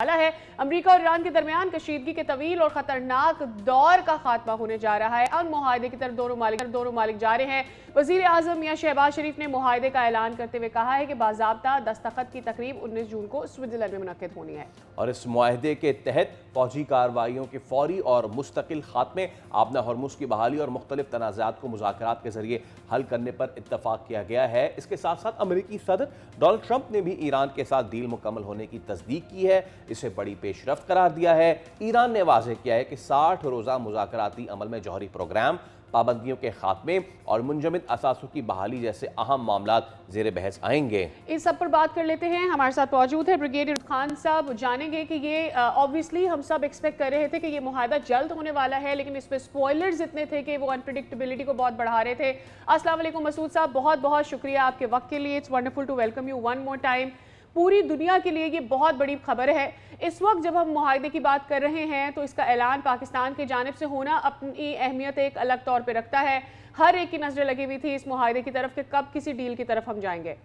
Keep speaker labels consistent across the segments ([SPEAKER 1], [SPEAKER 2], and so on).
[SPEAKER 1] वाला है। अमेरिका और ईरान के दरमियान कशीदगी के तवील और खतरनाक दौर का खात्मा होने जा रहा है। अब मुआहदे की तरफ दो ममालिक जा रहे हैं। वजीर आजम मियां शहबाज शरीफ ने मुआहदे का ऐलान करते हुए कहा है कि बाज़ाब्ता दस्तखत की तकरीब 19 जून को स्विट्जरलैंड में मुनक्किद होनी है।
[SPEAKER 2] और इस मुआहदे के तहत फौजी कार्रवाइयों के फौरी और मुस्तकिल खात्मे, आबना हॉर्मुज़ की बहाली और मुख्तलिफ तनाज़ात को मुज़ाकरात के जरिए हल करने पर इत्तफाक किया गया है। इसके साथ साथ अमेरिकी सदर डोनाल्ड ट्रंप ने भी ईरान के साथ डील मुकम्मल होने की तस्दीक की है, इसे बड़ी पेशरफ्त करार दिया है। ईरान ने वाज़ेह किया है कि 60 रोज़ा मुज़ाकराती अमल में जौहरी प्रोग्राम, पाबंदियों के खात्मे और मुंजमद असासों की बहाली जैसे अहम मामलात ज़ेर बहस आएंगे।
[SPEAKER 1] इस सब पर बात कर लेते हैं। हमारे साथ मौजूद है ब्रिगेडियर खान साहब। जानेंगे कि ये ऑब्वियसली हम सब एक्सपेक्ट कर रहे थे कि ये मुआहदा जल्द होने वाला है, लेकिन इस पे स्पॉयलर्स इतने थे कि वो अनप्रेडिक्टेबिलिटी को बहुत बढ़ा रहे थे। अस्सलाम वालेकुम मसूद साहब, बहुत बहुत शुक्रिया आपके वक्त के लिए। It's wonderful to welcome you one more time. पूरी दुनिया के लिए ये बहुत बड़ी खबर है। इस वक्त जब हम मुआहदे की बात कर रहे हैं तो इसका ऐलान पाकिस्तान की जानिब से होना अपनी अहमियत एक अलग तौर पे रखता है। हर एक की नजरें लगी हुई थी इस मुआहदे की तरफ कि कब किसी डील की तरफ हम जाएंगे।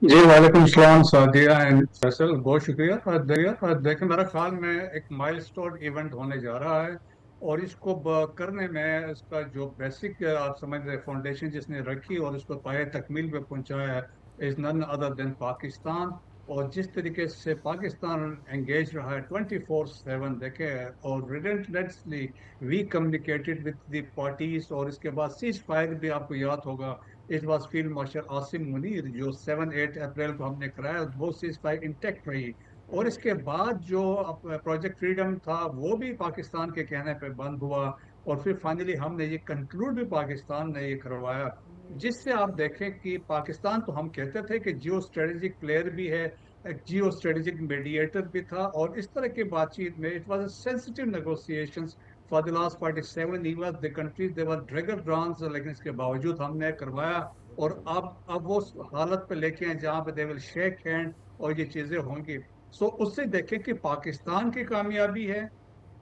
[SPEAKER 3] जी वालेकुम सलाम सादिया एंड फैसल, बहुत शुक्रिया। और देखें, मेरा ख्याल में एक माइलस्टोन इवेंट होने जा रहा है और इसको करने में इसका जो बेसिक आप समझ रहे फाउंडेशन जिसने रखी और उसको पाए तकमील पे पहुंचाया है is none other than Pakistan. और जिस तरीके से पाकिस्तान एंगेज रहा है 24/7 देखे, और relentlessly we communicated with the parties. और इसके बाद सीज फायर भी आपको याद होगा, it was field marshal Asim Munir जो 7-8 अप्रैल को हमने कराया, वो सीज फायर इंटेक्ट रही। और इसके बाद जो प्रोजेक्ट फ्रीडम था वो भी पाकिस्तान के कहने पे बंद हुआ, और फिर फाइनली हमने ये कंक्लूड भी पाकिस्तान ने ये करवाया। जिससे आप देखें कि पाकिस्तान, तो हम कहते थे कि जियो स्ट्रेटेजिक प्लेयर भी है, एक जियो स्ट्रेटेजिक मीडिएटर भी था, और इस तरह की बातचीत में it was sensitive negotiations for the last 47 years the countries they were dragon drones, लेकिन इसके बावजूद हमने करवाया। और अब वो हालत पे लेके हैं जहां पे दे विल शेक हैंड और ये चीजें होंगी। सो उससे देखें कि पाकिस्तान की कामयाबी है,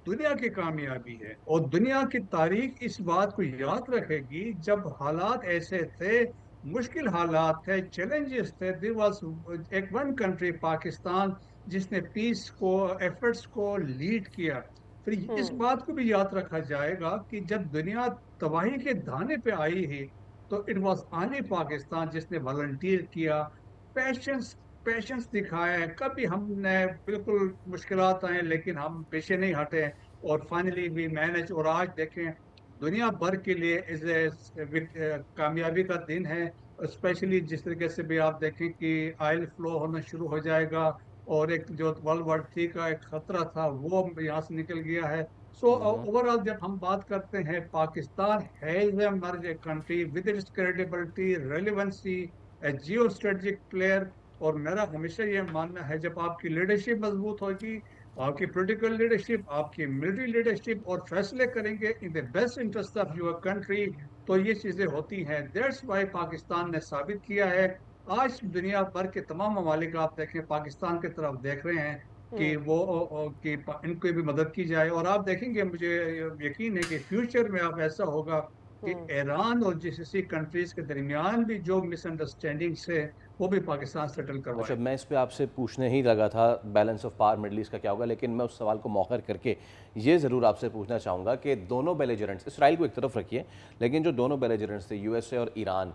[SPEAKER 3] दुनिया की कामयाबी है, और दुनिया की तारीख इस बात को याद रखेगी जब हालात ऐसे थे, मुश्किल हालात थे, चैलेंजेस थे, देयर वाज एक वन कंट्री पाकिस्तान जिसने पीस को एफर्ट्स को लीड किया। फिर इस बात को भी याद रखा जाएगा कि जब दुनिया तबाही के धाने पे आई है तो इट वाज आने पाकिस्तान जिसने वॉलंटियर किया, पैशंस पेशेंस दिखाया है। कभी हमने बिल्कुल मुश्किलात आए लेकिन हम पीछे नहीं हटे, और फाइनली वी मैनेज। और आज देखें, दुनिया भर के लिए इस कामयाबी का दिन है। स्पेशली जिस तरीके से भी आप देखें कि ऑयल फ्लो होना शुरू हो जाएगा, और एक जो वर्ल्ड war 3 का एक खतरा था वो यहाँ से निकल गया है। सो ओवरऑल जब हम बात करते हैं, Pakistan has emerge a country with its credibility, relevancy, A geo strategic player. और मेरा हमेशा ये मानना है, जब आपकी लीडरशिप मजबूत होगी, आपकी पॉलिटिकल लीडरशिप, आपकी मिलिट्री लीडरशिप, और फैसले करेंगे in the best interest of your country, तो ये चीजें होती हैं। दैट्स वाई पाकिस्तान ने साबित किया है। आज दुनिया भर के तमाम ममालिक आप देखें पाकिस्तान की तरफ देख रहे हैं कि कि इनको भी मदद की जाए। और आप देखेंगे, मुझे यकीन है कि फ्यूचर में आप ऐसा होगा कि ईरान और जीसीसी कंट्रीज के दरमियान भी जो मिसअंडरस्टैंडिंग्स है वो भी पाकिस्तान सेटल
[SPEAKER 2] अच्छा,
[SPEAKER 3] करवाए।
[SPEAKER 2] मैं इस पे आपसे पूछने ही लगा था balance of power middle east का क्या होगा, लेकिन मैं उस सवाल को मौखर करके ये ज़रूर आपसे पूछना चाहूँगा कि दोनों बेलिजरेंट्स, इसराइल को एक तरफ रखिए, लेकिन जो दोनों बेलिजरेंट्स थे यूएसए और ईरान,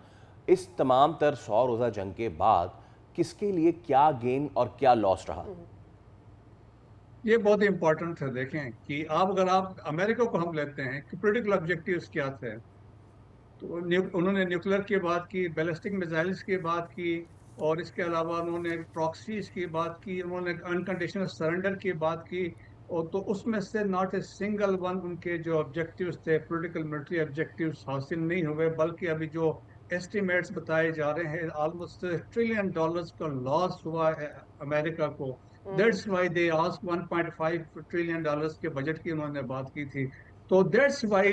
[SPEAKER 2] इस तमाम तर 100 रोज़ा जंग के बाद किसके लिए क्या गेन और क्या लॉस रहा?
[SPEAKER 3] ये बहुत ही इंपॉर्टेंट है। देखें कि अगर आप अमेरिका को हम लेते हैं कि पोलिटिकल ऑब्जेक्टिव्स क्या थे, तो उन्होंने न्यूक्लियर की बात की, बैलिस्टिक मिसाइल्स की बात की, और इसके अलावा उन्होंने प्रॉक्सीज की बात की, उन्होंने अनकंडीशनल सरेंडर की बात की। और तो उसमें से नॉट ए सिंगल वन उनके जो ऑब्जेक्टिव्स थे, पॉलिटिकल मिलिट्री ऑब्जेक्टिव्स हासिल नहीं हुए, बल्कि अभी जो एस्टिमेट्स बताए जा रहे हैं ऑलमोस्ट $1 ट्रिलियन का लॉस हुआ है अमेरिका को। That's why they ask $1.5 trillion के बजट की उन्होंने बात की थी। तो that's why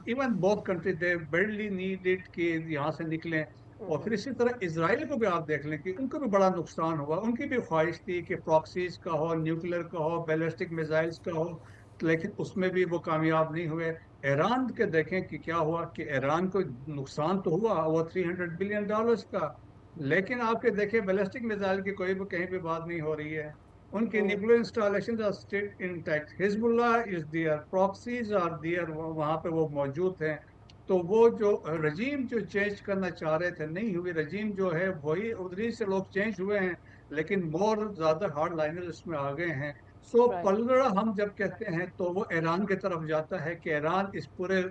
[SPEAKER 3] even both country they badly needed कि यहाँ से निकलें। और फिर इसी तरह इसराइल को भी आप देख लें कि उनको भी बड़ा नुकसान हुआ। उनकी भी ख्वाहिश थी कि प्रॉक्सीज का हो, न्यूक्लियर का हो, बैलिस्टिक मिसाइल्स का हो, लेकिन उसमें भी वो कामयाब नहीं हुए। ईरान के देखें कि क्या हुआ, कि ईरान को नुकसान तो हुआ वो $300 बिलियन का, लेकिन आपके देखें बैलिस्टिक मिसाइल की कोई भी कहीं भी बात नहीं हो रही है। उनके nuclear installation are still intact, Hezbollah is there, proxies are there, वहाँ पे वो मौजूद हैं। तो वो जो रजीम जो चेंज करना चाह रहे थे नहीं हुई, रजीम जो है वही उधरी से लोग चेंज हुए हैं, लेकिन मोर ज्यादा हार्ड लाइनर इसमें आ गए हैं। सो
[SPEAKER 1] राइट।
[SPEAKER 3] पलड़ा हम जब कहते हैं तो वो ईरान की तरफ जाता है कि ईरान इस पूरे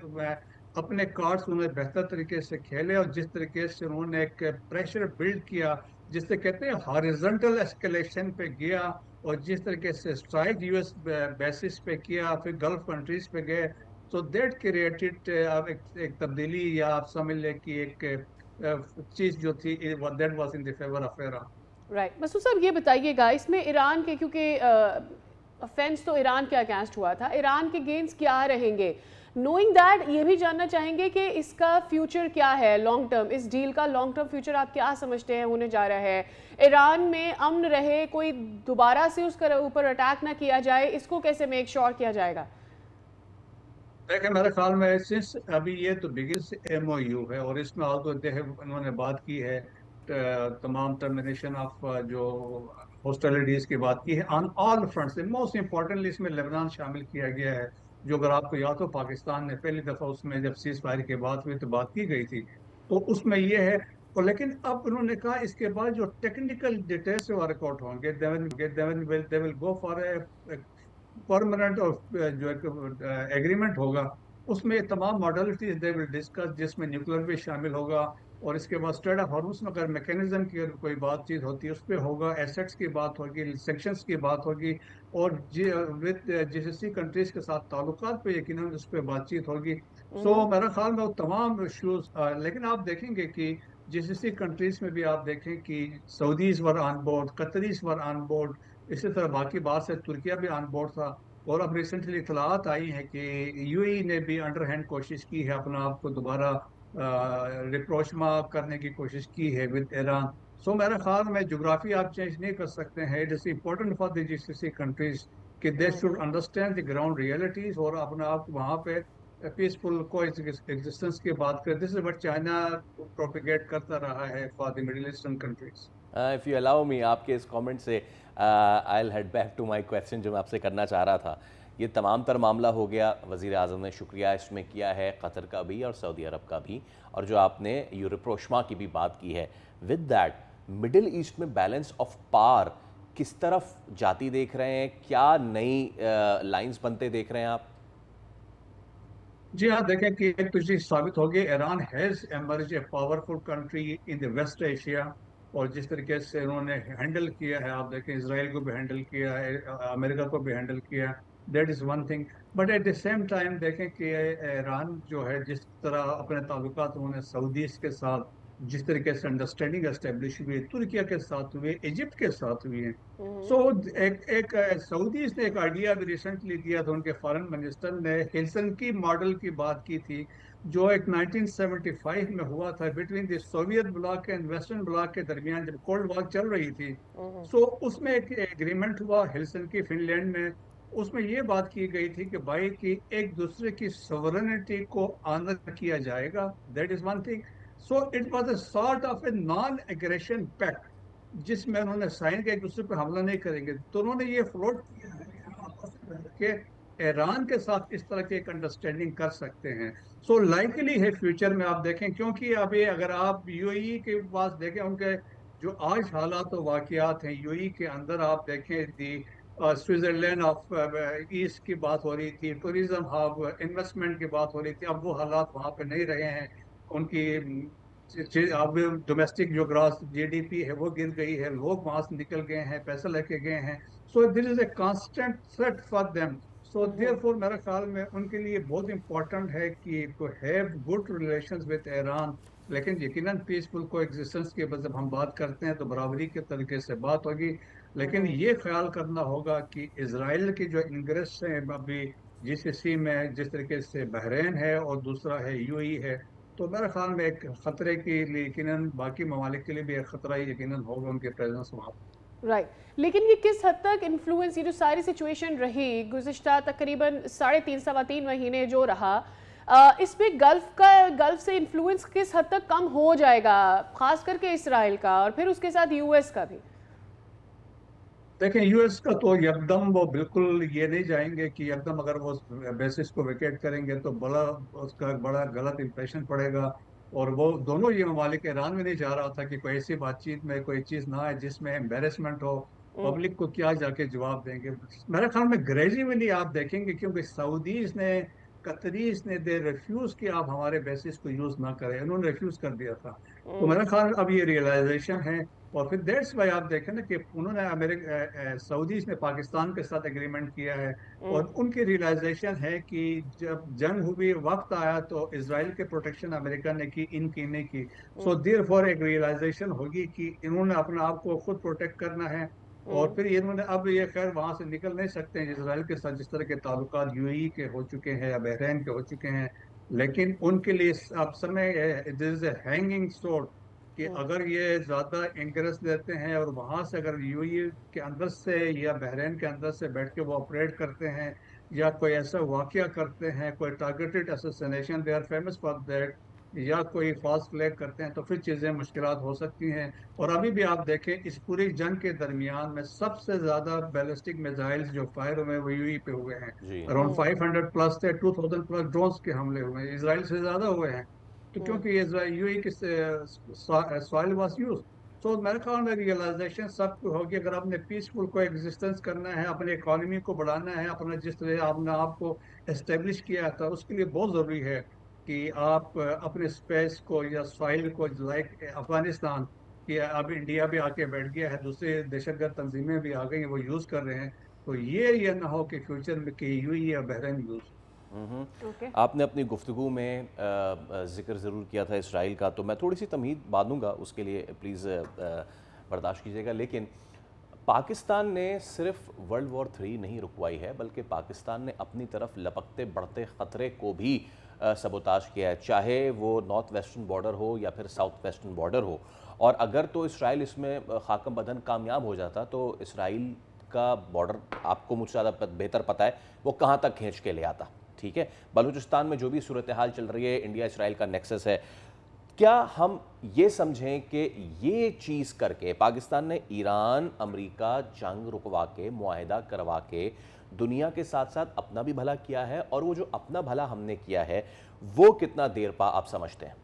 [SPEAKER 3] अपने कार्ड्स उन्होंने बेहतर तरीके से खेले, और जिस तरीके से उन्होंने एक प्रेशर बिल्ड किया, जिससे कहते हैं हॉरिजॉन्टल एस्केलेशन पे गया, और जिस तरीके से स्ट्राइक यूएस बेसिस पे किया, फिर गल्फ कंट्रीज पे गए, सो दैट क्रिएटेड आप एक तब्दीली, या आप समझ लें कि एक चीज जो थी that was in the favour of Iran.
[SPEAKER 1] Right. Masood साहब ये बताइएगा, इसमें ईरान के, क्योंकि ऑफेंस तो ईरान के अगेंस्ट हुआ था, ईरान के गेंस क्या रहेंगे, नोइंग दैट ये भी जानना चाहेंगे कि इसका फ्यूचर क्या है लॉन्ग टर्म, इस डील का लॉन्ग टर्म फ्यूचर आप क्या समझते हैं होने जा रहा है? ईरान में अमन रहे, कोई दोबारा से उसके ऊपर अटैक ना किया जाए, इसको कैसे मेक श्योर किया जाएगा?
[SPEAKER 3] देखिए मेरे ख्याल में सिंस अभी ये तो बिगेस्ट एमओयू है, और इसमें आल्सो उन्होंने बात की है तमाम टर्मिनेशन ऑफ जो हॉस्टिलिटीज की बात की है on all fronts. Most importantly इसमें लेबनान शामिल किया गया है, जो अगर आपको याद हो पाकिस्तान ने पहली दफा उसमें जब सीज फायर की बात हुई तो बात की गई थी, तो उसमें ये है। और लेकिन अब उन्होंने कहा इसके बाद जो टेक्निकल डिटेल्स से वर्कआउट होंगे, they will go for a permanent जो एग्रीमेंट होगा, उसमें तमाम मॉडलिटीज दे विल डिस्कस, जिसमें न्यूक्लियर भी शामिल होगा, और इसके बाद स्ट्रेट ऑफ हॉर्मुज में अगर मैकेनिज्म की अगर कोई बातचीत होती है उस पर होगा, एसेट्स की बात होगी, सेक्शंस की बात होगी, और विद जीसीसी कंट्रीज के साथ ताल्लुकात पे यकीनन उस पर बातचीत होगी। सो मेरा ख्याल में वो तमाम इश्यूज, लेकिन आप देखेंगे कि जीसीसी कंट्रीज में भी आप देखें कि Saudis were on board, Qataris were on board, इसी तरह बाकी बात से तुर्किया भी ऑन बोर्ड था। और अब रिसेंटली इतलात आई है कि यूएई ने भी अंडरहैंड कोशिश की है, अपना आप को दोबारा रिप्रोचमा करने की कोशिश की है विद ईरान। सो मेरे ख्याल में जोग्राफी आप चेंज नहीं कर सकते हैं। It is important for the GCC countries कि they should understand the ground realities, और अपना आप वहाँ पे पीसफुल को एग्जिस्टेंस की बात करें। This is what China propagate करता रहा है for the middle eastern countries.
[SPEAKER 2] If you allow me, आपके इस कमेंट से I will head back to my question जो मैं आपसे करना चाह रहा था। ये तमाम तर मामला हो गया, वज़ीर आज़म ने शुक्रिया इसमें किया है, कतर का भी और सऊदी अरब का भी, और जो आपने यूरोप्रोशमा की भी बात की है। विद दैट मिडिल ईस्ट में बैलेंस ऑफ पावर किस तरफ जाती देख रहे हैं, क्या नई लाइंस बनते देख रहे हैं आप?
[SPEAKER 3] जी हाँ, देखें कि एक तो चीज साबित हो गई, Iran has emerge a powerful country in the west Asia, और जिस तरीके से उन्होंने हैंडल किया है, आप देखें इसराइल को भी हैंडल किया है, अमेरिका को भी हैंडल किया है, that is one thing. But at the same time देखें कि ईरान जो है जिस तरह अपने ताल्लुकात उन्होंने सऊदीज के साथ, जिस तरीके से अंडरस्टैंडिंग एस्टेब्लिश हुई, तुर्किया के साथ हुई, इजिप्ट के साथ हुई है। सो एक एक सऊदीज ने एक आइडिया भी रिसेंटली दिया था, उनके फॉरेन मिनिस्टर ने हेलसिंकी मॉडल की बात की थी, जो एक 1975 में हुआ था between the Soviet block and western block के दरमियान, जब कोल्ड वॉर चल रही थी। सो उसमें एक एग्रीमेंट हुआ हेलसिंकी फिनलैंड में। उसमें ये बात की गई थी कि भाई कि एक दूसरे की सोवरेनिटी को ऑनर किया जाएगा, that is one thing. So it was a sort of a non aggression pact, जिसमें उन्होंने साइन किया एक दूसरे पर हमला नहीं करेंगे। तो उन्होंने ये फ्लोट किया है कि हम आपस में बैठ के ईरान के साथ इस तरह की एक अंडरस्टैंडिंग कर सकते हैं। सो लाइकली है फ्यूचर में आप देखें, क्योंकि अभी अगर आप यूएई के पास देखें, उनके जो आज हालात और वाकयात हैं यूएई के अंदर, आप देखें दी स्विट्जरलैंड ऑफ ईस्ट की बात हो रही थी, टूरिज्म हब, इन्वेस्टमेंट की बात हो रही थी, अब वो हालात वहाँ पे नहीं रहे हैं। उनकी अब डोमेस्टिक जो ग्रॉस जीडीपी है वो गिर गई है, लोग वहां से निकल गए हैं, पैसे लेके गए हैं। So this is a constant threat for them. So therefore मेरे ख्याल में उनके लिए बहुत इंपॉर्टेंट है कि to have good relations with Iran, लेकिन यकीनन पीसफुल को एग्जिस्टेंस की जब हम बात करते हैं तो बराबरी के तरीके से बात होगी। लेकिन ये ख्याल करना होगा कि इसराइल की जो इंग्रेस हैं अभी जीसीसी में, जिस तरीके से बहरीन है और दूसरा है यूएई है, तो मेरे ख्याल में एक खतरे के लिए यकीनन बाकी ममालिक के लिए भी एक खतरा यकीनन होगा उनके प्रेजेंस वहाँ।
[SPEAKER 1] राइट। लेकिन ये किस हद तक इन्फ्लुएंस, ये जो सारी सिचुएशन रही गुज़िश्ता तकरीबन 3.5 महीने जो रहा, इसमें गल्फ से इन्फ्लुएंस किस हद तक कम हो जाएगा, खास करके इसराइल का और फिर उसके साथ यूएस का भी?
[SPEAKER 3] देखें यूएस का तो एकदम वो बिल्कुल ये नहीं जाएंगे कि एकदम अगर वो बेसिस को विकेट करेंगे तो बड़ा उसका बड़ा गलत इंप्रेशन पड़ेगा। और वो दोनों ये ममालिक, ईरान में नहीं जा रहा था कि कोई ऐसी बातचीत में कोई चीज़ ना आए जिसमें एम्बेरसमेंट हो, पब्लिक को क्या जाके जवाब देंगे। मेरे ख्याल में ग्रेजुअली आप देखेंगे, क्योंकि सऊदीज ने, कतरीज ने, दे रिफ्यूज कि आप हमारे बेसिस को यूज ना करें, उन्होंने रिफ्यूज कर दिया था। तो मेरा ख्याल अब ये रियलाइजेशन है। और फिर दैट्स वाई आप देखें ना कि उन्होंने सऊदीज ने पाकिस्तान के साथ एग्रीमेंट किया है, और उनकी रियलाइजेशन है कि जब जंग हुई, वक्त आया तो इसराइल के प्रोटेक्शन अमेरिका ने की, इनकी नहीं की। सो देयर फॉर एक रियलाइजेशन होगी कि इन्होंने अपने आप को खुद प्रोटेक्ट करना है। और फिर इन्होंने अब ये खैर वहां से निकल नहीं सकते हैं इसराइल के साथ, जिस तरह के ताल्लुकात यूएई के हो चुके हैं या बहरैन के हो चुके हैं। लेकिन उनके लिए अब समय this is A hanging sword कि अगर ये ज्यादा इंटरेस्ट लेते हैं और वहां से अगर यूएई के अंदर से या बहरैन के अंदर से बैठ के वो ऑपरेट करते हैं, या कोई ऐसा वाकया करते हैं, कोई targeted assassination, they are famous for that, या कोई फॉल्स फ्लैग करते हैं, तो फिर चीजें मुश्किलात हो सकती हैं। और अभी भी आप देखें इस पूरी जंग के दरमियान में सबसे ज्यादा बैलिस्टिक मिसाइल्स जो फायर हुए हैं वो यूएई पे हुए हैं।
[SPEAKER 2] जी।
[SPEAKER 3] अराउंड 500 प्लस थे, 2000 प्लस ड्रोन्स के हमले हुए हैं, इसराइल से ज्यादा हुए हैं। तो क्योंकि यूएई की सॉइल वाज यूज। तो मेरे ख्याल में रियलाइजेशन सबको होगी, अगर आपने पीसफुल को एग्जिस्टेंस करना है, अपने इकोनॉमी को बढ़ाना है, अपना जिस तरह आपने आपको एस्टेब्लिश किया था उसके लिए बहुत जरूरी है कि आप अपने स्पेस को या सॉइल को, लाइक अफगानिस्तान कि अब इंडिया भी आके बैठ गया है, दूसरे दहशतगर्द तंजीमें भी आ गई हैं, वो यूज कर रहे हैं। तो ये ना हो कि फ्यूचर में कि यूएई या बहरीन यूज।
[SPEAKER 1] ओके।
[SPEAKER 2] आपने अपनी गुफ्तगू में ज़िक्र ज़रूर किया था इसराइल का, तो मैं थोड़ी सी तमहीद बांधूंगा, उसके लिए प्लीज़ बर्दाश्त कीजिएगा। लेकिन पाकिस्तान ने सिर्फ वर्ल्ड वॉर 3 नहीं रुकवाई है, बल्कि पाकिस्तान ने अपनी तरफ लपकते बढ़ते ख़तरे को भी सबोताज किया है, चाहे वो नॉर्थ वेस्टर्न बॉर्डर हो या फिर साउथ वेस्टर्न बॉर्डर हो। और अगर तो इसराइल इसमें खाकम बदन कामयाब हो जाता तो इसराइल का बॉर्डर आपको मुझसे ज़्यादा बेहतर पता है वो कहाँ तक खींच के ले आता। ठीक है, बलूचिस्तान में जो भी सूरत हाल चल रही है, इंडिया इसराइल का नेक्सस है, क्या हम ये समझें कि ये चीज़ करके पाकिस्तान ने ईरान अमेरिका जंग रुकवा के, मुआहिदा करवा के दुनिया के साथ साथ अपना भी भला किया है, और वो जो अपना भला हमने किया है वो कितना देर पा आप समझते हैं?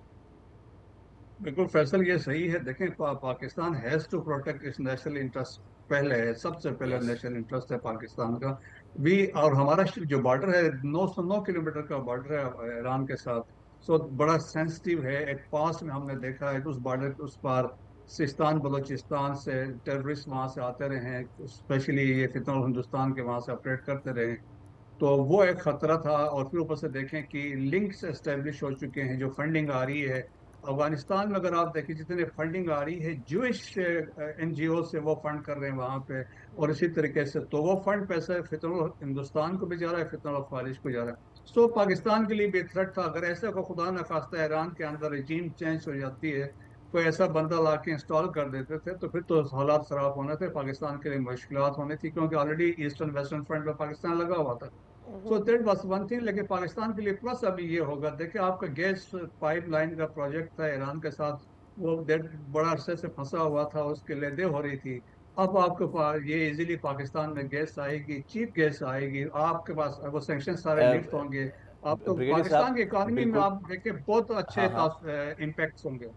[SPEAKER 3] बिल्कुल फैसल, ये सही है। देखें Pakistan has to protect its national interest, पहले है, सबसे पहले
[SPEAKER 2] यस।
[SPEAKER 3] नेशनल इंटरेस्ट है पाकिस्तान का भी। और हमारा जो बॉर्डर है 909 किलोमीटर का बॉर्डर है ईरान के साथ, सो बड़ा सेंसिटिव है। एक पास में हमने देखा है कि उस बॉर्डर के उस पार सिस्तान बलोचिस्तान से टेररिस्ट वहां से आते रहे हैं, स्पेशली ये फितरत हिंदुस्तान के वहां से ऑपरेट करते रहे। तो वो एक खतरा था। और फिर ऊपर से देखें कि लिंक्स एस्टेब्लिश हो चुके हैं, जो फंडिंग आ रही है अफगानिस्तान में, अगर आप देखें जितने फंडिंग आ रही है जूइश एनजीओ से, वो फंड कर रहे हैं वहां पे। और इसी तरीके से तो वो फंड पैसे फितरत हिंदुस्तान को भी जा रहा है, फितरत खारिज को जा रहा है। सो पाकिस्तान के लिए भी थ्रेट था। अगर ऐसा को खुदा न खास्ता ईरान के अंदर रजीम चेंज हो जाती है, कोई ऐसा बंदा ला के इंस्टॉल कर देते थे, तो फिर तो हालात खराब होने थे, पाकिस्तान के लिए मुश्किलात होनी थी, क्योंकि ऑलरेडी ईस्टर्न वेस्टर्न फ्रंट में पाकिस्तान लगा हुआ था। So that was one thing. लेकिन पाकिस्तान के लिए प्लस अभी ये होगा, देखिए आपका गैस पाइपलाइन का प्रोजेक्ट था ईरान के साथ, वो दैट बड़ा अरसे से फंसा हुआ था, उसके लेदे हो रही थी। अब आपके पास ये इजीली पाकिस्तान में गैस आएगी, चीप गैस आएगी, आपके पास वो सैंक्शन सारे लिफ्ट होंगे। आप तो
[SPEAKER 2] ब्रिगेडियर
[SPEAKER 3] पाकिस्तान की
[SPEAKER 2] साहब,
[SPEAKER 3] इकोनॉमी में
[SPEAKER 2] बिल्कुल।
[SPEAKER 3] आप देखिए बहुत अच्छे
[SPEAKER 2] हाँ हाँ।
[SPEAKER 3] इम्पैक्ट्स होंगे।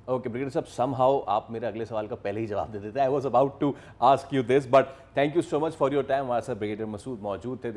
[SPEAKER 2] ओके ब्रिगेडियर साहब, समहाउ आप मेरे अगले सवाल का पहले ही जवाब दे देते हैं। I was about to ask you this, but thank you so much for your time. हमारे साथ ब्रिगेडियर मसूद मौजूद थे।